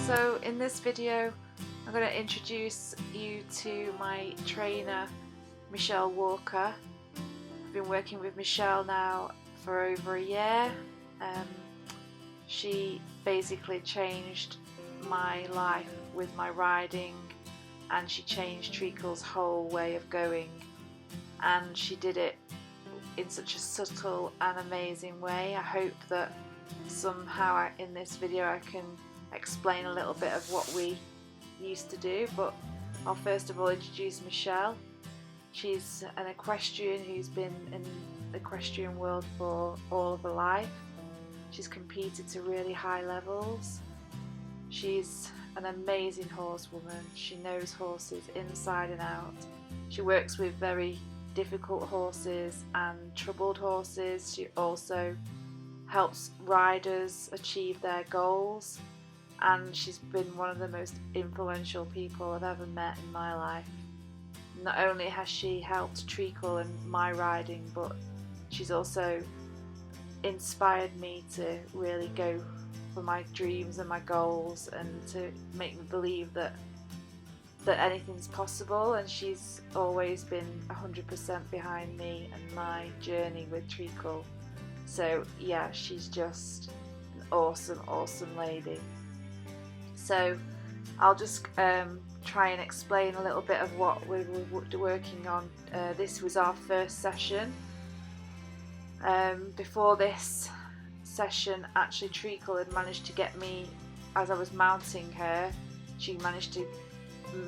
So in this video I'm going to introduce you to my trainer Michelle Walker. I've been working with Michelle now for over a year. She basically changed my life with my riding, and she changed Treacle's whole way of going, and she did it in such a subtle and amazing way. I hope that somehow in this video I can explain a little bit of what we used to do, but I'll first of all introduce Michelle. She's an equestrian who's been in the equestrian world for all of her life. She's competed to really high levels. She's an amazing horsewoman. She knows horses inside and out. She works with very difficult horses and troubled horses. She also helps riders achieve their goals, and she's been one of the most influential people I've ever met in my life. Not only has she helped Treacle and my riding, but she's also inspired me to really go for my dreams and my goals, and to make me believe that anything's possible. And she's always been 100% behind me and my journey with Treacle. So yeah, she's just an awesome lady. So I'll just try and explain a little bit of what we were working on. This was our first session. Before this session, actually Treacle had managed to get me, as I was mounting her, she managed to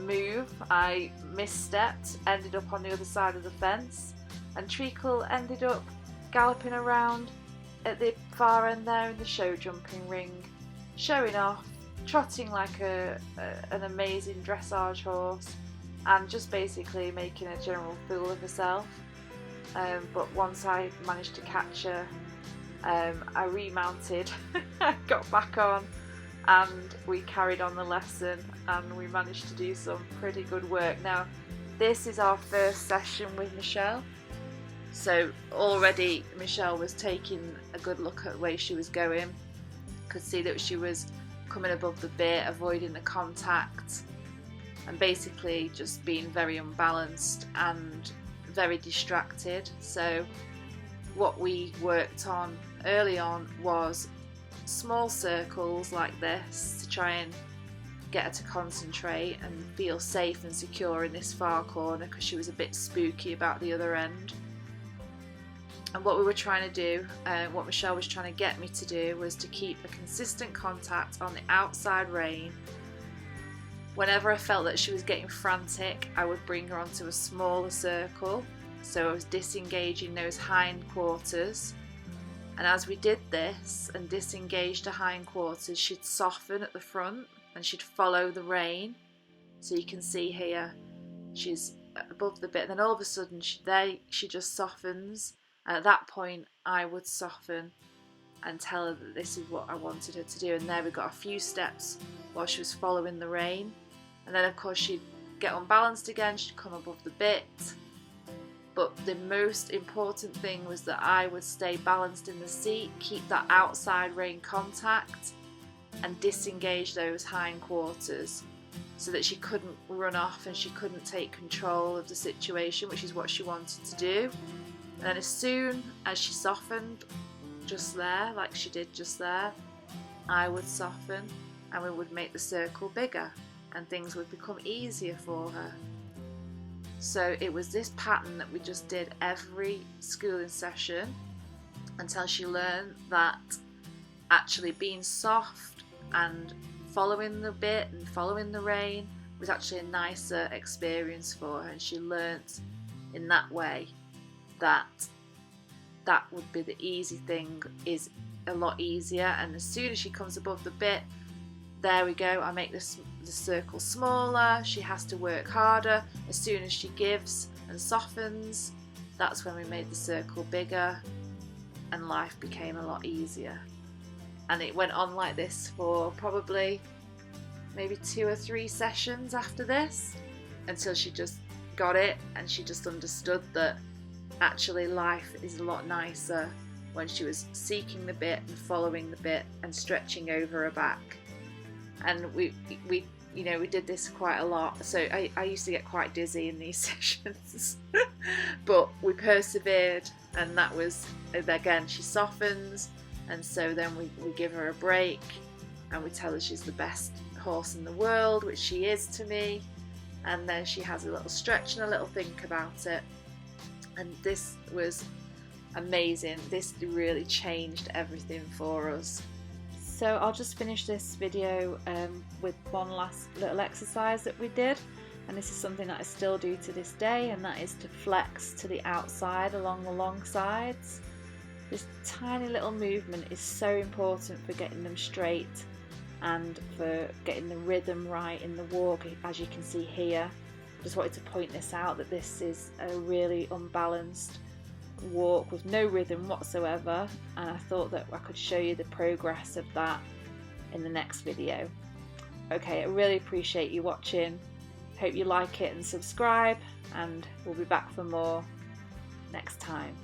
move. I misstepped, ended up on the other side of the fence, and Treacle ended up galloping around at the far end there in the show jumping ring, showing off, trotting like an amazing dressage horse, and just basically making a general fool of herself. But once I managed to catch her, I remounted, got back on, and we carried on the lesson, and we managed to do some pretty good work. Now, this is our first session with Michelle, so already Michelle was taking a good look at the way she was going. Could see that she was coming above the bit, avoiding the contact, and basically just being very unbalanced and very distracted. So what we worked on early on was small circles like this to try and get her to concentrate and feel safe and secure in this far corner, because she was a bit spooky about the other end. And what we were trying to do, what Michelle was trying to get me to do, was to keep a consistent contact on the outside rein. Whenever I felt that she was getting frantic, I would bring her onto a smaller circle, so I was disengaging those hind quarters. And as we did this and disengaged the hind quarters, she'd soften at the front and she'd follow the rein. So you can see here, she's above the bit, and then all of a sudden she just softens. And at that point I would soften and tell her that this is what I wanted her to do. And there we got a few steps while she was following the rein, and then of course she'd get unbalanced again, she'd come above the bit. But the most important thing was that I would stay balanced in the seat, keep that outside rein contact, and disengage those hind quarters, so that she couldn't run off and she couldn't take control of the situation, which is what she wanted to do. And then as soon as she softened, just there, like she did just there, I would soften and we would make the circle bigger, and things would become easier for her. So it was this pattern that we just did every schooling session until she learned that actually being soft and following the bit and following the rein was actually a nicer experience for her, and she learnt in that way that would be the easy thing is a lot easier. And as soon as she comes above the bit, there we go, I make the circle smaller, she has to work harder. As soon as she gives and softens, that's when we made the circle bigger, and life became a lot easier. And it went on like this for probably maybe 2 or 3 sessions after this, until she just got it and she just understood that actually life is a lot nicer when she was seeking the bit and following the bit and stretching over her back. and we did this quite a lot. So I used to get quite dizzy in these sessions, but we persevered, and that was, again, she softens, and so then we give her a break, and we tell her she's the best horse in the world, which she is to me, and then she has a little stretch and a little think about it. And this was amazing. This really changed everything for us. So I'll just finish this video with one last little exercise that we did, and this is something that I still do to this day, and that is to flex to the outside along the long sides. This tiny little movement is so important for getting them straight and for getting the rhythm right in the walk, as you can see here. I just wanted to point this out, that this is a really unbalanced walk with no rhythm whatsoever, and I thought that I could show you the progress of that in the next video. Okay, I really appreciate you watching. Hope you like it and subscribe, and we'll be back for more next time.